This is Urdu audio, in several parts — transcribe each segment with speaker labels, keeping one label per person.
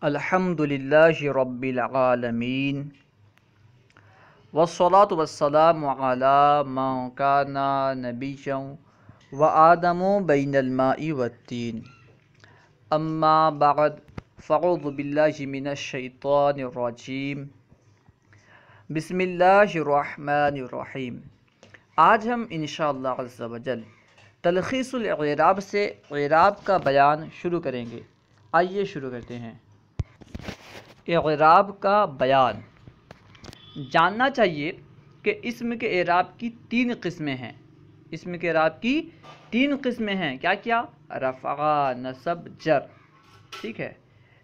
Speaker 1: الحمد للہ رب العالمین والصلاة والسلام علی من کان نبیا وآدم بین الماء والطین اما بعد فاعوذ باللہ من الشیطان الرجیم بسم اللہ الرحمن الرحیم۔ آج ہم انشاءاللہ عز و جل تلخیص الاعراب سے اعراب کا بیان شروع کریں گے۔ آئیے شروع کرتے ہیں۔ اعراب کا بیان۔ جاننا چاہیے کہ اسم کے اعراب کی تین قسمیں ہیں۔ اسم کے اعراب کی تین قسمیں ہیں۔ کیا کیا؟ رفع، نصب، جر۔ ٹھیک ہے،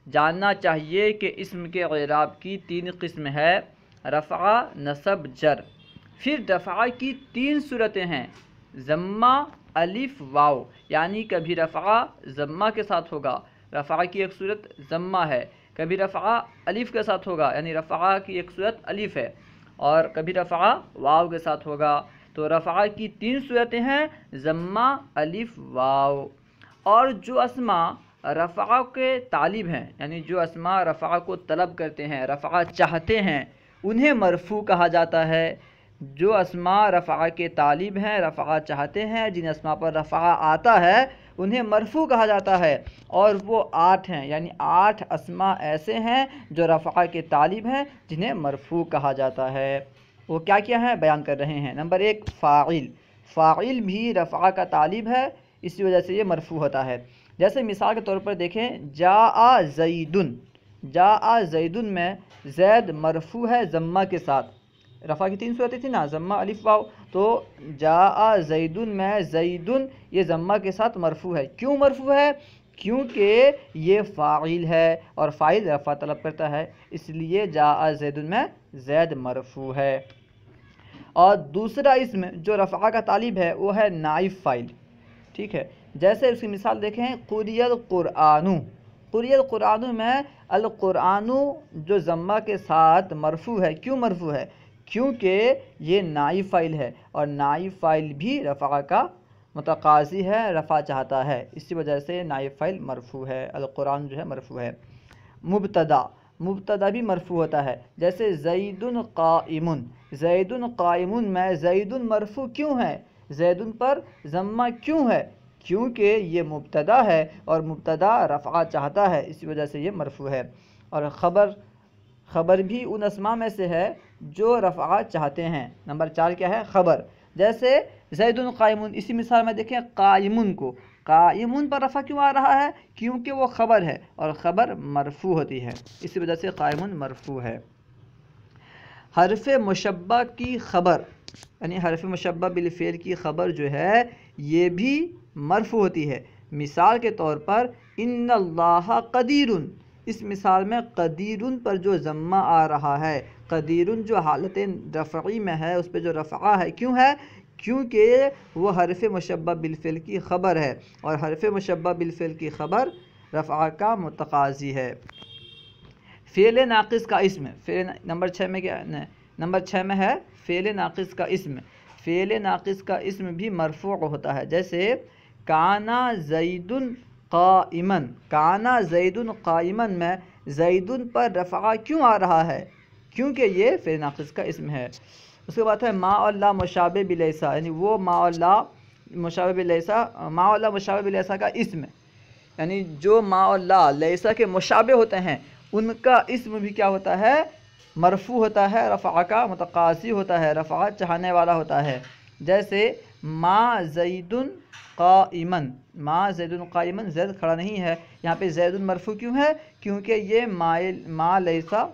Speaker 1: جاننا چاہیے کہ اسم کے اعراب کی تین قسم ہے، رفع، نصب، جر۔ پھر رفع کی تین صورتیں ہیں، ضمہ، الف، واو، یعنی کبھی رفع ضمہ کے ساتھ ہوگا، رفع کی ایک صورت ضمہ ہے، کبھی رفع الف کے ساتھ ہوگا، یعنی رفع کی ایک صورت الف ہے، اور کبھی رفع واو کے ساتھ ہوگا۔ تو رفع کی تین صورتیں ہیں، ضمہ، الف، واو۔ اور جو اسماء رفع کے طالب ہیں، یعنی جو اسماء رفع کو طلب کرتے ہیں، رفع چاہتے ہیں، انہیں مرفوع کہا جاتا ہے۔ جو اسماء رفع کے طالب ہیں، رفع چاہتے ہیں، جن اسماء پر رفع آتا ہے، انہیں مرفوع کہا جاتا ہے، اور وہ 8 ہیں، یعنی 8 اسماء ایسے ہیں جو رفع کے طالب ہیں جنہیں مرفوع کہا جاتا ہے۔ وہ کیا کیا ہے بیان کر رہے ہیں۔ نمبر 1 فاعل۔ فاعل بھی رفع کا طالب ہے، اسی وجہ سے یہ مرفوع ہوتا ہے۔ جیسے مثال کے طور پر دیکھیں، جاء زیدن۔ جاء زیدن میں زید مرفوع ہے ضمہ کے ساتھ۔ رفع کی تین صورتیں تھیں نا، ضمہ، الف، واو، تو جاء زیدن میں زیدن یہ ضمہ کے ساتھ مرفوع ہے۔ کیوں مرفوع ہے؟ کیونکہ یہ فاعل ہے اور فاعل رفع طلب کرتا ہے، اس لیے جاء زیدن میں زید مرفوع ہے۔ اور دوسرا اسم جو رفع کا طالب ہے وہ ہے نائب فاعل۔ ٹھیک ہے، جیسے اس کی مثال دیکھیں، قُرِئَ القرآن۔ قُرِئَ القرآن میں القرآن جو ضمہ کے ساتھ مرفوع ہے۔ کیوں مرفوع ہے؟ کیونکہ یہ نائب فاعل ہے، اور نائب فاعل بھی رفع کا متقاضی ہے، رفع چاہتا ہے، اسی وجہ سے نائب فاعل مرفوع ہے، القرآن جو ہے مرفوع ہے۔ مبتدا۔ مبتدا بھی مرفوع ہوتا ہے، جیسے زید قائم۔ زید قائم میں زید مرفوع کیوں ہے؟ زید پر ضمہ کیوں ہے؟ کیونکہ یہ مبتدا ہے، اور مبتدا رفع چاہتا ہے، اسی وجہ سے یہ مرفوع ہے۔ اور خبر۔ خبر بھی ان اسماء میں سے ہے جو رفع چاہتے ہیں۔ نمبر 4 کیا ہے؟ خبر۔ جیسے زید قائم، اسی مثال میں دیکھیں قائم کو، قائم پر رفع کیوں آ رہا ہے؟ کیونکہ وہ خبر ہے، اور خبر مرفوع ہوتی ہے، اسی وجہ سے قائم مرفوع ہے۔ حرف مشبہ کی خبر، یعنی حرف مشبہ بالفعل کی خبر جو ہے یہ بھی مرفوع ہوتی ہے۔ مثال کے طور پر ان اللہ قدیر، اس مثال میں قدیر پر جو ضمہ آ رہا ہے، قدیر جو حالت رفعی میں ہے، اس پہ جو رفع ہے، کیوں ہے؟ کیونکہ وہ حرف مشبہ بالفعل کی خبر ہے، اور حرف مشبہ بالفعل کی خبر رفع کا متقاضی ہے۔ فعل ناقص کا اسم۔ نمبر 6 میں کیا؟ نمبر 6 میں ہے فعل ناقص کا اسم۔ فعل ناقص کا اسم بھی مرفوع ہوتا ہے، جیسے کانا زید قائما۔ کانا زید قائما میں زید پر رفع کیوں آ رہا ہے؟ کیونکہ یہ فعل ناقص کا اسم ہے۔ اس کے بعد ہے ما اور لا مشابہ بلیسا، یعنی وہ ما اور لا مشابہ بلیسا، ما اور لا مشابہ بلیسا کا اسم، یعنی جو ما اور لا لیسا کے مشابہ ہوتے ہیں ان کا اسم بھی کیا ہوتا ہے؟ مرفوع ہوتا ہے، رفع کا متقاضی ہوتا ہے، رفع چاہنے والا ہوتا ہے۔ جیسے ما زید قائما۔ ما زید قائما، زید کھڑا نہیں ہے، یہاں پہ زید مرفوع کیوں ہے؟ کیونکہ یہ ما لیسا،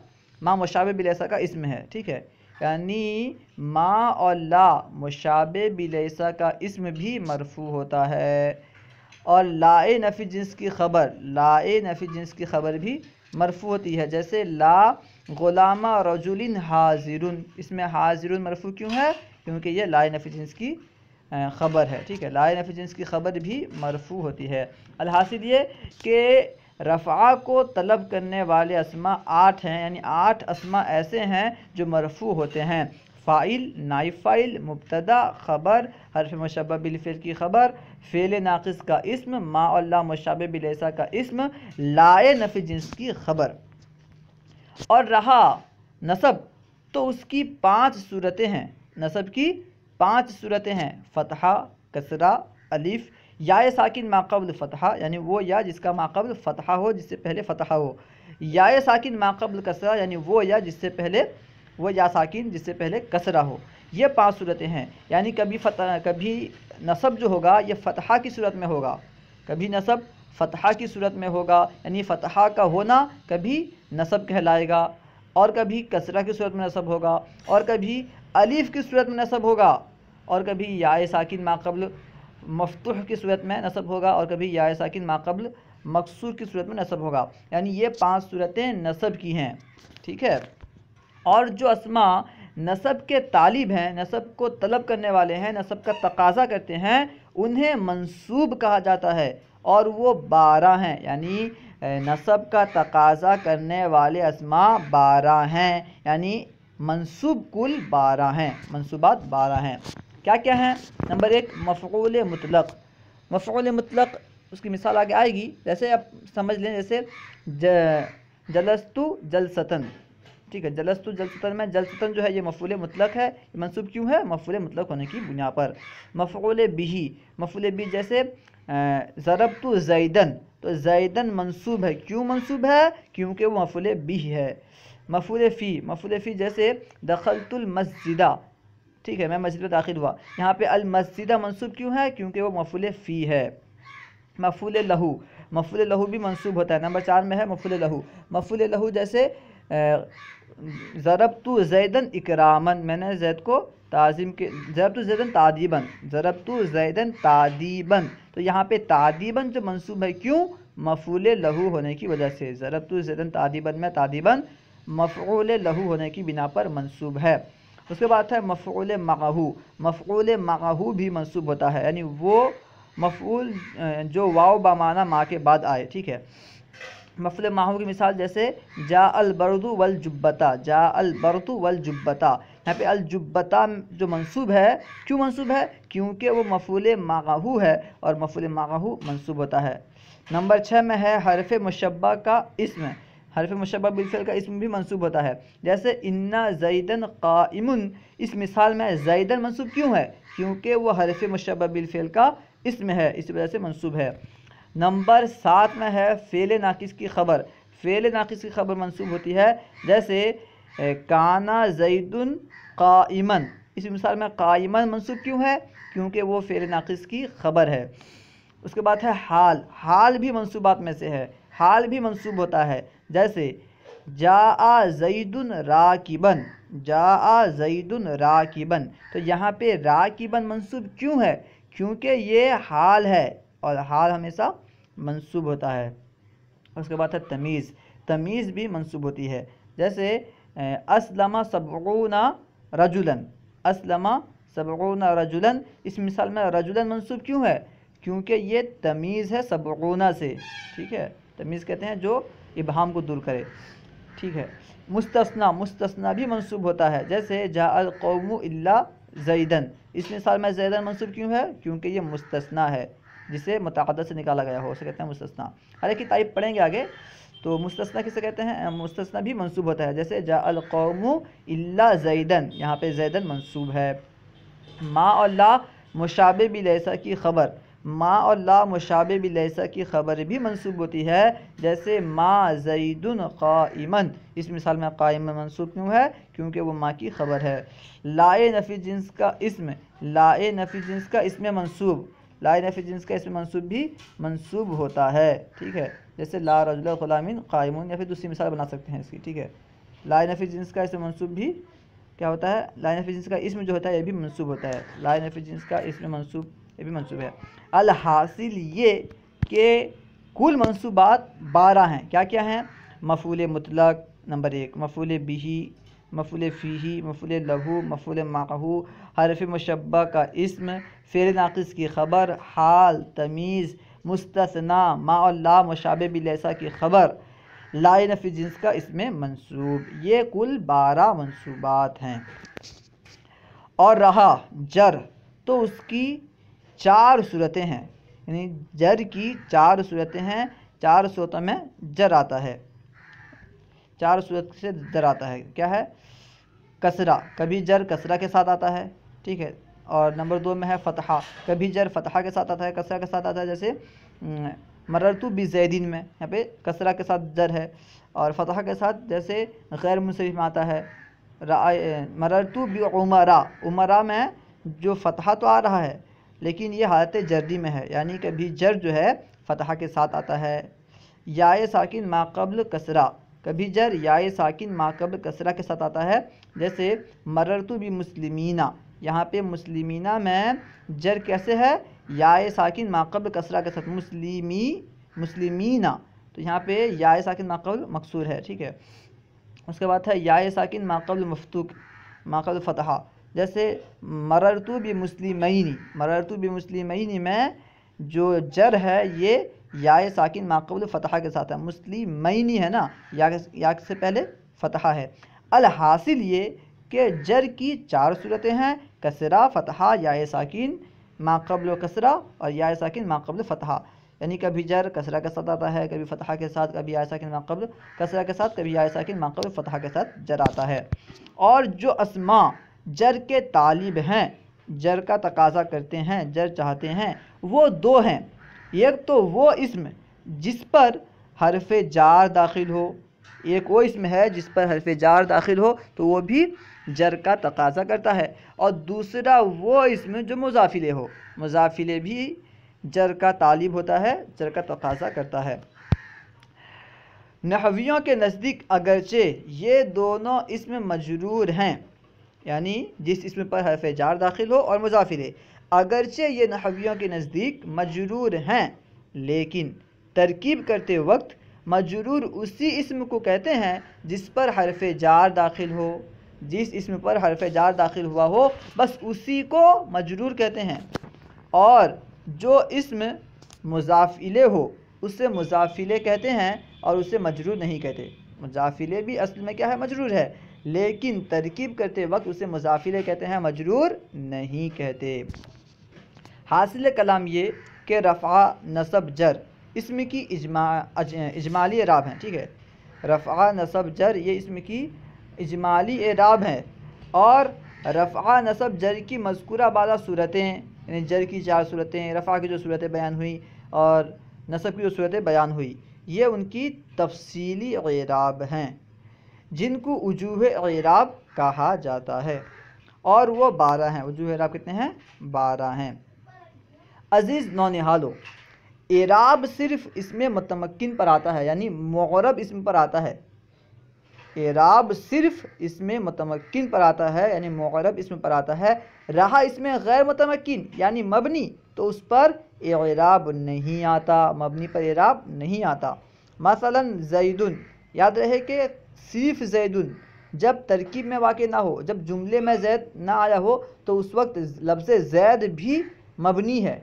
Speaker 1: ما مشابہ بلیسا کا اسم ہے۔ ٹھیک ہے، یعنی ما اور لا مشابہ بلیسا کا اسم بھی مرفوع ہوتا ہے۔ اور لائے نفی جنس کی خبر، لائے نفی جنس کی خبر بھی مرفوع ہوتی ہے، جیسے لا غلام رجل حاضر، اس میں حاضر مرفوع کیوں ہے؟ کیونکہ یہ لائے نفی جنس کی خبر ہے۔ ٹھیک ہے، لائے نفی جنس کی خبر بھی مرفوع ہوتی ہے۔ الحاصل یہ کہ رفع کو طلب کرنے والے اسماء 8 ہیں، یعنی 8 اسماء ایسے ہیں جو مرفوع ہوتے ہیں۔ فاعل، نائب فاعل، مبتدا، خبر، حرف مشبہ بالفعل کی خبر، فعل ناقص کا اسم، ما اور لا مشابہ بلیسا کا اسم، لائے نفی جنس کی خبر۔ اور رہا نصب تو اس کی 5 صورتیں ہیں، نصب کی 5 صورتیں ہیں، فتحہ، کسرہ، الف، یا ساکن ما قبل فتحہ یعنی وہ یا جس کا ما قبل فتحہ ہو، جس سے پہلے فتحہ ہو، یا ساکن ما قبل کسرہ یعنی وہ یا جس سے پہلے وہ یا ساکن جس سے پہلے کسرہ ہو۔ یہ 5 صورتیں ہیں، یعنی کبھی نصب جو ہوگا یہ فتحہ کی صورت میں ہوگا، کبھی نصب فتحہ کی صورت میں ہوگا یعنی فتحہ کا ہونا کبھی نصب کہلائے گا، اور کبھی کسرہ کی صورت میں نصب ہوگا، اور کبھی الف کی صورت میں نصب ہوگا، اور کبھی یا ساکن ما قبل مفتوح کی صورت میں نصب ہوگا، اور کبھی یا ساکن ما قبل مکسور کی صورت میں نصب ہوگا، یعنی یہ 5 صورتیں نصب کی ہیں، ٹھیک ہے۔ اور جو اسماء نصب کے طالب ہیں، نصب کو طلب کرنے والے ہیں، نصب کا تقاضا کرتے ہیں، انہیں منصوب کہا جاتا ہے، اور وہ 12 ہیں، یعنی نصب کا تقاضا کرنے والے اسماء 12 ہیں، یعنی منصوب کل 12 ہیں، منصوبات 12 ہیں۔ کیا کیا ہیں؟ نمبر 1 مفعول مطلق۔ مفعول مطلق اس کی مثال آگے آئے گی، جیسے آپ سمجھ لیں، جیسے جلستو جلستن، ٹھیک ہے، جلستو جلستن میں جلستن جو ہے یہ مفعول مطلق ہے، یہ منصوب کیوں ہے؟ مفعول مطلق ہونے کی بنا پر۔ مفعول بہ، مفعول بہ جیسے ضربتو زیدن، تو زیدن منصوب ہے، کیوں منصوب ہے؟ کیونکہ وہ مفعول بہ ہے۔ مفعول فی، مفعول فی جیسے دخلت المسجدہ، ٹھیک ہے، میں مسجد میں داخل ہوا، یہاں پہ المسجدہ منصوب کیوں ہے؟ کیونکہ وہ مفعول فی ہے۔ مفعول لہو، مفعول لہو بھی منصوب ہوتا ہے، نمبر 4 میں ہے مفعول لہو۔ مفعول لہو جیسے ضربتو زیدن اکرامن، میں نے زید کو تعظیم کے، ضربتو زیدن تعدیبن، ضربتو زیدن تعدیبن، تو یہاں پہ تعدیبن جو منصوب ہے، کیوں؟ مفعول لہو ہونے کی وجہ سے، ضربتو زیدن تعدیبن میں تعدیبن مفعول لہو ہونے کی بنا پر منصوب ہے۔ اس کے بعد ہے مفعول معہو، مفعول معہو بھی منصوب ہوتا ہے، یعنی وہ مفعول جو واو بمعنی ما کے بعد آئے، ٹھیک ہے۔ مفعول معہو کی مثال جیسے جاء البرد والجبتہ، جاء البرد والجبتہ، یہاں پہ الجبتہ جو منصوب ہے، کیوں منصوب ہے؟ کیونکہ وہ مفعول معہو ہے، اور مفعول معہو منصوب ہوتا ہے۔ نمبر 6 میں ہے حرف مشبہ کا اسم، حرف مشبہ بالفعل کا اسم بھی منصوب ہوتا ہے، جیسے انا زیدن قائم، اس مثال میں زیدن منصوب کیوں ہے؟ کیونکہ وہ حرف مشبہ بالفعل کا اسم ہے، اس وجہ سے منصوب ہے۔ نمبر 7 میں ہے فعل ناقص کی خبر، فعل ناقص کی خبر منصوب ہوتی ہے، جیسے کانا زیدن قائمن، اس مثال میں قائمن منصوب کیوں ہے؟ کیونکہ وہ فعل ناقص کی خبر ہے۔ اس کے بعد ہے حال، حال بھی منصوبات میں سے ہے، حال بھی منصوب ہوتا ہے، جیسے جاء زیدن راکبن، جاء زیدن راکبن، تو یہاں پہ راکبن منصوب کیوں ہے؟ کیونکہ یہ حال ہے، اور حال ہمیشہ منصوب ہوتا ہے۔ اس کے بعد ہے تمیز، تمیز بھی منصوب ہوتی ہے، جیسے اسلم سبعون رجلا، اسلم سبعون رجلا، اس مثال میں رجلا منصوب کیوں ہے؟ کیونکہ یہ تمیز ہے سبعون سے، ٹھیک ہے، تمیز کہتے ہیں جو ابہام کو دور کرے، ٹھیک ہے۔ مستثنی، مستثنی بھی منصوب ہوتا ہے، جیسے جاء القوم الا زیدن، اس مثال میں زیدن منصوب کیوں ہے؟ کیونکہ یہ مستثنی ہے، جسے متعدد سے نکالا گیا ہو، اسے کہتے ہیں مستثنی۔ ہر ایک کی تعریف پڑھیں گے آگے، تو مستثنی کسے کہتے ہیں؟ مستثنی بھی منصوب ہوتا ہے، جیسے جاء القوم الا زیدن، یہاں پہ زیدن منصوب ہے۔ ما اور لا مشابہ بلیسا کی خبر، ما اور لا مشابہ بلیسا کی خبر بھی منصوب ہوتی ہے، جیسے ما زیدن قائمن، اس مثال میں قائم منصوب کیوں ہے؟ کیونکہ وہ ما کی خبر ہے۔ لائے نفی جنس کا اسم، لائے نفی جنس کا اسم منصوب، لائے نفی جنس کا اسم منصوب بھی منصوب ہوتا ہے، ٹھیک ہے، جیسے لا رجل غلام قائمون، یا پھر دوسری مثال بنا سکتے ہیں اس کی، ٹھیک ہے۔ لائے نفی جنس کا اسم منصوب بھی کیا ہوتا ہے؟ لائے نفی جنس کا اسم جو ہوتا ہے یہ بھی منصوب ہوتا ہے، لائے نفی جنس کا اسم منصوب یہ بھی منصوب ہے۔ الحاصل یہ کہ کل منصوبات 12 ہیں، کیا کیا ہیں؟ مفعول مطلق نمبر 1، مفعول بہ، مفعول فیہ، مفعول لہو، مفعول معہو، حرف مشبہ کا اسم، فعل ناقص کی خبر، حال، تمیز، مستثنی، ما اور لا مشابہ بلیسا کی خبر، لائے نفی جنس کا اسم منصوب، یہ کل 12 منصوبات ہیں۔ اور رہا جر تو اس کی 4 صورتیں ہیں، یعنی جر کی 4 صورتیں ہیں، 4 صورتوں میں جر آتا ہے، 4 صورت سے جر آتا ہے. کیا ہے؟ کسرہ، کبھی جر کسرہ کے ساتھ آتا ہے، ٹھیک ہے. اور نمبر 2 میں ہے فتحہ، کبھی جر فتحہ کے ساتھ آتا ہے، کسرہ کے ساتھ آتا ہے. جیسے مررتو بزیدین میں یہاں پہ کسرہ کے ساتھ جر ہے، اور فتحہ کے ساتھ جیسے غیر منصرف میں آتا ہے. مررتو بعمرا، عمرا میں جو فتحہ تو آ رہا ہے لیکن یہ حالت جردی میں ہے، یعنی کبھی جر جو ہے فتحہ کے ساتھ آتا ہے. یائے ساکن ما قبل کسرہ، کبھی جر یائے ساکن ما قبل کسرہ کے ساتھ آتا ہے. جیسے مررتو بمسلمینہ، یہاں پہ مسلمینہ میں جر کیسے ہے؟ یائے ساکن ما قبل کسرہ کے ساتھ، مسلمینہ، تو یہاں پہ یائے ساکن ما قبل مکسور ہے، ٹھیک ہے. اس کے بعد ہے یائے ساکن ما قبل مفتوح، ما قبل فتحہ. جیسے مررتو بمسلمین، مررتو بمسلمین میں جو جر ہے یہ یائے ساکن ما قبل فتحہ کے ساتھ ہے، مسلمین ہے نا، یا سے پہلے فتحہ ہے. الحاصل یہ کہ جر کی 4 صورتیں ہیں، کسرہ، فتحہ، یائے ساکن ما قبل کسرہ اور یائے ساکن ما قبل فتحہ. یعنی کبھی جر کسرہ کے ساتھ آتا ہے، کبھی فتحہ کے ساتھ، کبھی یائے ساکن ما قبل کسرہ کے ساتھ، کبھی یائے ساکن ما قبل فتحہ کے ساتھ جر آتا ہے. اور جو اسماء جر کے طالب ہیں، جر کا تقاضا کرتے ہیں، جر چاہتے ہیں، وہ 2 ہیں. ایک تو وہ اسم جس پر حرف جار داخل ہو، ایک وہ اسم ہے جس پر حرف جار داخل ہو تو وہ بھی جر کا تقاضا کرتا ہے. اور دوسرا وہ اسم جو مضاف الیہ ہو، مضاف الیہ بھی جر کا طالب ہوتا ہے، جر کا تقاضا کرتا ہے. نحویوں کے نزدیک اگرچہ یہ دونوں اسم مجرور ہیں، یعنی جس اسم پر حرف جار داخل ہو اور مضاف الیہ، اگرچہ یہ نحویوں کے نزدیک مجرور ہیں لیکن ترکیب کرتے وقت مجرور اسی اسم کو کہتے ہیں جس پر حرف جار داخل ہو. جس اسم پر حرف جار داخل ہوا ہو بس اسی کو مجرور کہتے ہیں، اور جو اسم مضاف الیہ ہو اسے مضاف الیہ کہتے ہیں اور اسے مجرور نہیں کہتے. مضاف الیہ بھی اصل میں کیا ہے؟ مجرور ہے، لیکن ترکیب کرتے وقت اسے مضاف الیہ کہتے ہیں، مجرور نہیں کہتے. حاصل کلام یہ کہ رفع، نصب، جر اسم کی اجمالی اعراب ہیں، ٹھیک ہے. رفع، نصب، جر یہ اسم کی اجمالی اعراب ہیں، اور رفع، نصب، جر کی مذکورہ بالا صورتیں، یعنی جر کی 4 صورتیں، رفع کی جو صورتیں بیان ہوئی اور نصب کی جو صورتیں بیان ہوئی، یہ ان کی تفصیلی اعراب ہیں جن کو وجوہ اعراب کہا جاتا ہے، اور وہ 12 ہیں. وجوہ اعراب کتنے ہیں؟ 12 ہیں. عزیز نونہالو، اعراب صرف اسم متمکن پر آتا ہے، یعنی معرب اسم پر آتا ہے. اعراب صرف اسم متمکن پر آتا ہے، یعنی معرب اسم پر آتا ہے. رہا اس میں غیر متمکن یعنی مبنی تو اس پر اعراب نہیں آتا، مبنی پر اعراب نہیں آتا. مثلا زیدن، یاد رہے کہ صرف زیدن جب ترکیب میں واقع نہ ہو، جب جملے میں زید نہ آیا ہو تو اس وقت لفظ زید بھی مبنی ہے.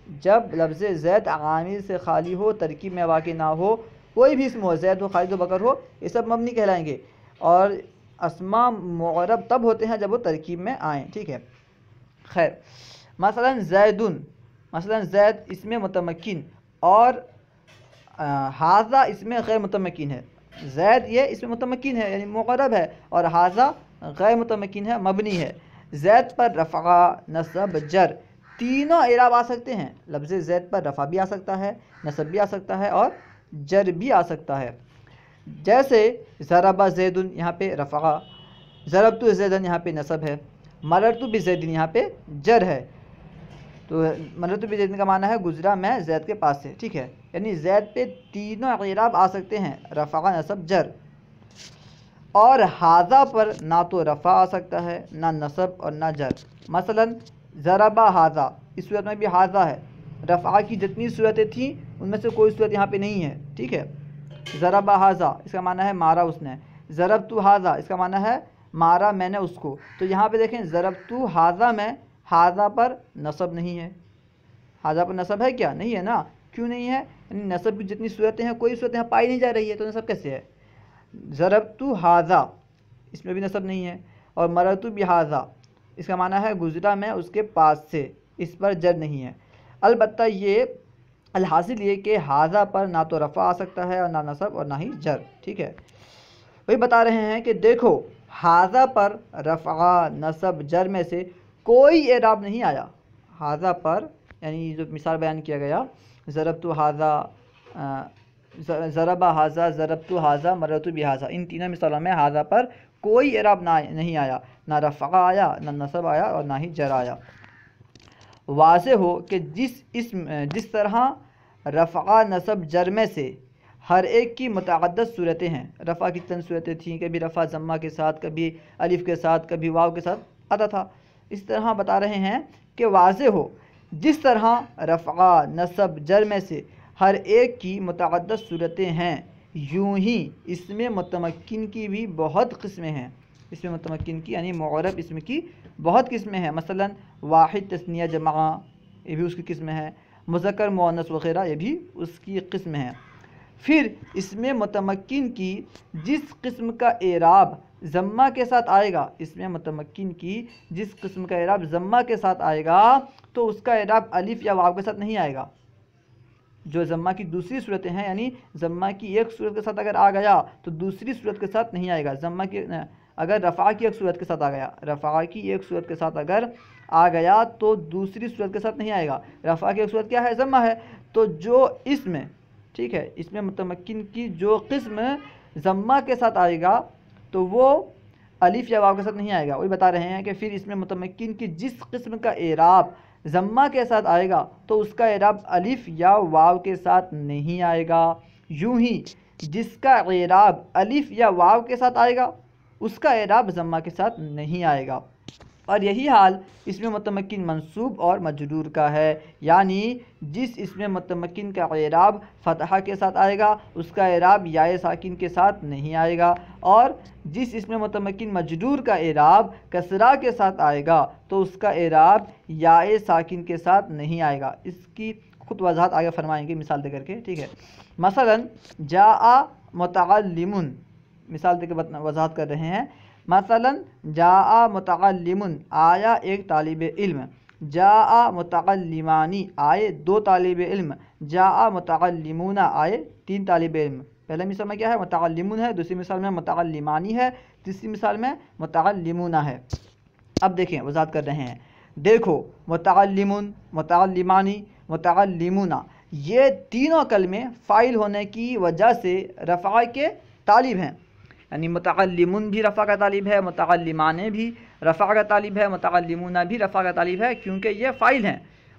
Speaker 1: جب لفظ زید عامل سے خالی ہو، ترکیب میں واقع نہ ہو، کوئی بھی اسم ہو، زید ہو، خالد و بکر ہو، یہ سب مبنی کہلائیں گے. اور اسماء معرب تب ہوتے ہیں جب وہ ترکیب میں آئیں، ٹھیک ہے. خیر، مثلا زیدن، مثلا زید اسم متمکن اور حاذا اسم غیر متمکن ہے. زید یہ اسم متمکن ہے یعنی معرب ہے، اور حاذا غیر متمکن ہے، مبنی ہے. زید پر رفع، نصب، جر تینوں اعراب آ سکتے ہیں. لفظ زید پر رفع بھی آ سکتا ہے، نصب بھی آ سکتا ہے اور جر بھی آ سکتا ہے. جیسے ضرب زیدن یہاں پہ رفع، ضربت زیدن یہاں پہ نصب ہے، مررت بزیدن یہاں پہ جر ہے. تو مررت بزیدن کا معنی ہے گزرا میں زید کے پاس سے، ٹھیک ہے. یعنی زید پہ تینوں اعراب آ سکتے ہیں، رفع، نصب، جر. اور حاذا پر نہ تو رفع آ سکتا ہے، نہ نصب اور نہ جر. مثلا ضرب حاذا، اس صورت میں بھی حاذا ہے. رفع کی جتنی صورتیں تھیں ان میں سے کوئی صورت یہاں پہ نہیں ہے، ٹھیک ہے. ضرب حاذا اس کا معنی ہے مارا اس نے. ضربت حاذا اس کا معنی ہے مارا میں نے اس کو. تو یہاں پہ دیکھیں ضربت حاذا میں حاذا پر نصب نہیں ہے. حاذا پر نصب ہے کیا؟ نہیں ہے نا. کیوں نہیں ہے؟ یعنی نصب کی جتنی صورتیں ہیں کوئی صورت یہاں پائی نہیں جا رہی ہے، تو نصب کیسے ہے؟ ضربت حاذا اس میں بھی نصب نہیں ہے. اور مررت بحاذا اس کا معنی ہے گزرا میں اس کے پاس سے، اس پر جر نہیں ہے۔ البتہ یہ الحاصل یہ کہ ہاذا پر نہ تو رفع آ سکتا ہے اور نہ نصب اور نہ ہی جر، ٹھیک ہے۔ وہی بتا رہے ہیں کہ دیکھو ہاذا پر رفع نصب جر میں سے کوئی اعراب نہیں آیا۔ ہاذا پر یعنی جو مثال بیان کیا گیا، ضربت ہاذا، ضرب ہاذا، ضربت ہاذا، مررت بہذا، ان تینوں مثالوں میں ہاذا پر کوئی اعراب نہیں آیا، نہ رفع آیا، نہ نصب آیا اور نہ ہی جر آیا۔ واضح ہو کہ جس طرح رفع نصب جر میں سے ہر ایک کی متعدد صورتیں ہیں، رفع کی چند صورتیں تھیں، کبھی رفع ضمہ کے ساتھ، کبھی الف کے ساتھ، کبھی واو کے ساتھ آتا تھا، اس طرح بتا رہے ہیں کہ واضح ہو جس طرح رفع نصب جر میں سے ہر ایک کی متعدد صورتیں ہیں، یوں ہی اسم متمکن کی بھی بہت قسمیں ہیں۔ اسم متمکن کی یعنی معرب اسم کی بہت قسمیں ہیں، مثلا واحد تثنیہ جمع یہ بھی اس کی قسم ہے، مذکر مؤنث وغیرہ یہ بھی اس کی قسم ہے۔ پھر اسم متمکن کی جس قسم کا اعراب ضمہ کے ساتھ آئے گا، اسم متمکن کی جس قسم کا اعراب ضمہ کے ساتھ آئے گا تو اس کا اعراب الف یا واو کے ساتھ نہیں آئے گا۔ جو ضمہ کی دوسری صورتیں ہیں یعنی ضمہ کی ایک صورت کے ساتھ اگر آ گیا تو دوسری صورت کے ساتھ نہیں آئے گا۔ ضمہ کی اگر رفع کی ایک صورت کے ساتھ آ گیا، رفع کی ایک صورت کے ساتھ اگر آ گیا تو دوسری صورت کے ساتھ نہیں آئے گا۔ رفع کی ایک صورت کیا ہے؟ ضمہ ہے، تو جو اسم، ٹھیک ہے، اس میں متمکن کی جو قسم ضمہ کے ساتھ آئے گا تو وہ الف یا واو کے ساتھ نہیں آئے گا۔ وہی بتا رہے ہیں کہ پھر اس میں متمکن کی جس قسم کا اعراب ضمہ کے ساتھ آئے گا تو اس کا اعراب الف یا واو کے ساتھ نہیں آئے گا۔ یوں ہی جس کا اعراب الف یا واو کے ساتھ آئے گا اس کا اعراب ضمہ کے ساتھ نہیں آئے گا۔ اور یہی حال اس میں متمکن منصوب اور مجرور کا ہے، یعنی جس اس میں متمکن کا اعراب فتحہ کے ساتھ آئے گا اس کا اعراب یائے ساکن کے ساتھ نہیں آئے گا، اور جس اس میں متمکن مجرور کا اعراب کسرہ کے ساتھ آئے گا تو اس کا اعراب یائے ساکن کے ساتھ نہیں آئے گا۔ اس کی خود وضاحت آگے فرمائیں گے مثال دے کر کے، ٹھیک ہے۔ مثلا جاء متعلم، مثال دے کے وضاحت کر رہے ہیں۔ مثلا جاء متعلم، آیا ایک طالب علم، جاء متعلمانی، آئے دو طالب علم، جاء متعلمون، آئے تین طالب علم۔ پہلے مثال میں کیا ہے؟ متعلمون ہے، دوسری مثال میں متعلمانی ہے، تیسری مثال میں متعلمون ہے۔ اب دیکھیں وضاحت کر رہے ہیں، دیکھو متعلمون، متعلمانی، متعلمون، یہ تینوں کلمے فاعل ہونے کی وجہ سے رفع کے طالب ہیں، یعنی متعلمون بھی رفع کا طالب ہے، متعلمانے بھی رفع کا طالب ہے، متعلمون بھی رفع کا طالب ہے، کیونکہ یہ فاعل ہیں۔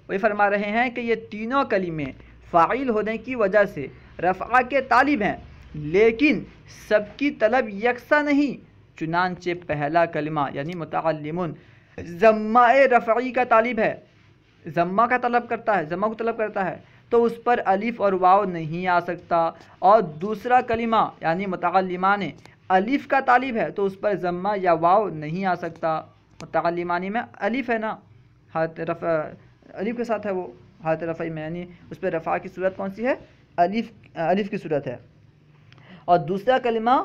Speaker 1: وہی فرما رہے ہیں کہ یہ تینوں کلمے فاعل ہونے کی وجہ سے رفع کے طالب ہیں، لیکن سب کی طلب یکساں نہیں، چنانچہ پہلا کلمہ یعنی متعلمون ضمہ رفعی کا طالب ہے، ضمہ کا طلب کرتا ہے، ضمہ کو طلب کرتا ہے، تو اس پر الف اور واو نہیں آ سکتا، اور دوسرا کلمہ یعنی متعلمان الف کا طالب ہے تو اس پر ضمہ یا واو نہیں آ سکتا۔ متعلمانی میں الف ہے نا، حالت رفع الف کے ساتھ ہے، وہ حالت رفعی میں، یعنی اس پہ رفع کی صورت کون سی ہے؟ الف کی صورت ہے، اور دوسرا کلمہ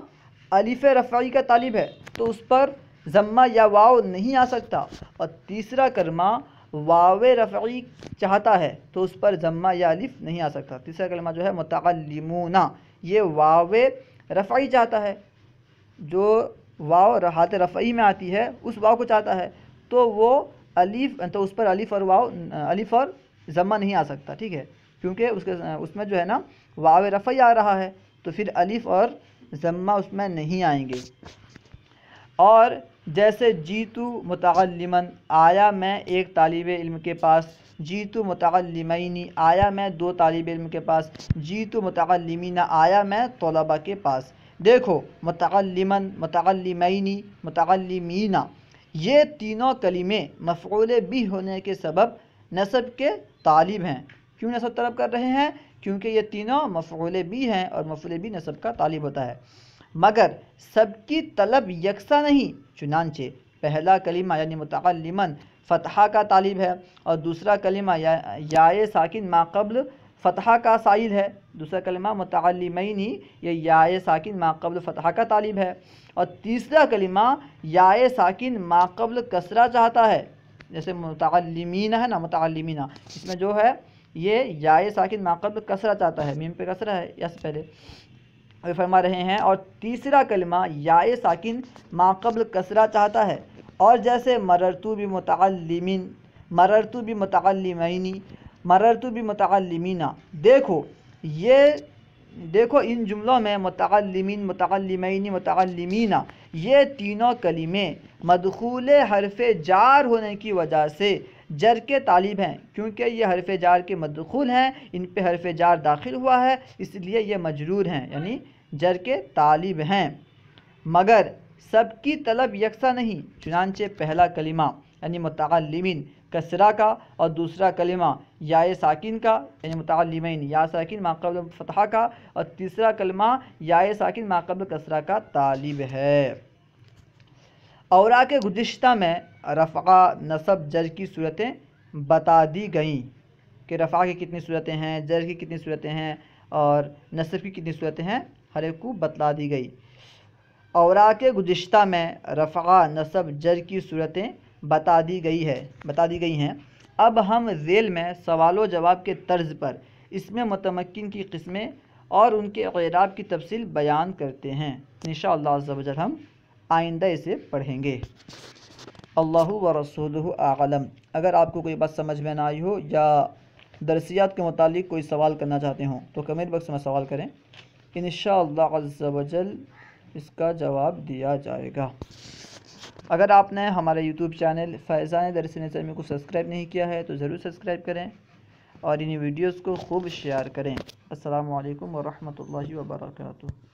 Speaker 1: الف رفعی کا طالب ہے تو اس پر ضمہ یا واو نہیں آ سکتا، اور تیسرا کلمہ واو رفعی چاہتا ہے تو اس پر ضمہ یا الف نہیں آ سکتا۔ تیسرا کلمہ جو ہے متعلمون، یہ واو رفعی چاہتا ہے، جو واو حالت رفعی میں آتی ہے اس واو کو چاہتا ہے، تو وہ تو اس پر الف اور ضمہ نہیں آ سکتا، ٹھیک ہے، کیونکہ اس میں جو ہے نا واو رفعی آ رہا ہے، تو پھر الف اور ضمہ اس میں نہیں آئیں گے۔ اور جیسے جیتو متعلمن، آیا میں ایک طالب علم کے پاس، جیتو متعلمینی، آیا میں دو طالب علم کے پاس، جیتو متعلمین، آیا میں طلبہ کے پاس۔ دیکھو متعلمن، متعلمینی، متعلمین، یہ تینوں کلمے مفعول بھی ہونے کے سبب نصب کے طالب ہیں۔ کیوں نصب طلب کر رہے ہیں؟ کیونکہ یہ تینوں مفعول بھی ہیں اور مفعول بھی نصب کا طالب ہوتا ہے، مگر سب کی طلب یکساں نہیں، چنانچہ پہلا کلمہ یعنی متعلمن فتحہ کا طالب ہے، اور دوسرا کلمہ یائے ساکن ما قبل فتحہ کا سائل ہے، دوسرا کلمہ متعلمین یہ یا ساکن ما قبل فتحہ کا طالب ہے، اور تیسرا کلمہ یا ساکن ما قبل کسرہ چاہتا ہے، جیسے متعلمین ہے نا، متعلمین اس میں جو ہے یہ یا ساکن ما قبل کسرہ چاہتا ہے، میم پہ کسرہ ہے یا سے پہلے فرما رہے ہیں، اور تیسرا کلمہ یا ساکن ما قبل کسرہ چاہتا ہے، اور جیسے مررتو بمتعلمین، مررتو بمتعلمین، مررتو بمتعلمین، دیکھو ان جملوں میں متعلمین، متعلمین، متعلمین یہ تینوں کلمے مدخول حرف جار ہونے کی وجہ سے جر کے طالب ہیں، کیونکہ یہ حرف جار کے مدخول ہیں، ان پہ حرف جار داخل ہوا ہے، اس لیے یہ مجرور ہیں، یعنی جر کے طالب ہیں، مگر سب کی طلب یکساں نہیں، چنانچہ پہلا کلمہ یعنی متعلمین کسرہ کا، اور دوسرا کلمہ یا ساکن کا یعنی متعلمین یا ساکن ما قبل فتحہ کا، اور تیسرا کلمہ یا ساکن ما قبل کسرہ کا طالب ہے۔ اوراق گزشتہ میں رفع، نصب، جر کی صورتیں بتا دی گئیں کہ رفع کی کتنی صورتیں ہیں، جر کی کتنی صورتیں ہیں، اور نصب کی کتنی صورتیں ہیں، ہر ایک کو بتلا دی گئی۔ اوراق گزشتہ میں رفع، نصب، جر کی صورتیں بتا دی گئی ہیں۔ اب ہم ذیل میں سوال و جواب کے طرز پر اس میں متمکن کی قسمیں اور ان کے اعراب کی تفصیل بیان کرتے ہیں، انشاءاللہ عز و جل ہم آئندہ اسے پڑھیں گے۔ اللہ و رسولہ اعلم۔ اگر آپ کو کوئی بات سمجھ میں نہ آئی ہو یا درسیات کے متعلق کوئی سوال کرنا چاہتے ہوں تو کمنٹ باکس میں سوال کریں، انشاءاللہ عز و جل اس کا جواب دیا جائے گا۔ اگر آپ نے ہمارے یوٹیوب چینل فیضان درس نظامی کو سبسکرائب نہیں کیا ہے تو ضرور سبسکرائب کریں اور ان ویڈیوز کو خوب شیئر کریں۔ السلام علیکم ورحمۃ اللہ وبرکاتہ۔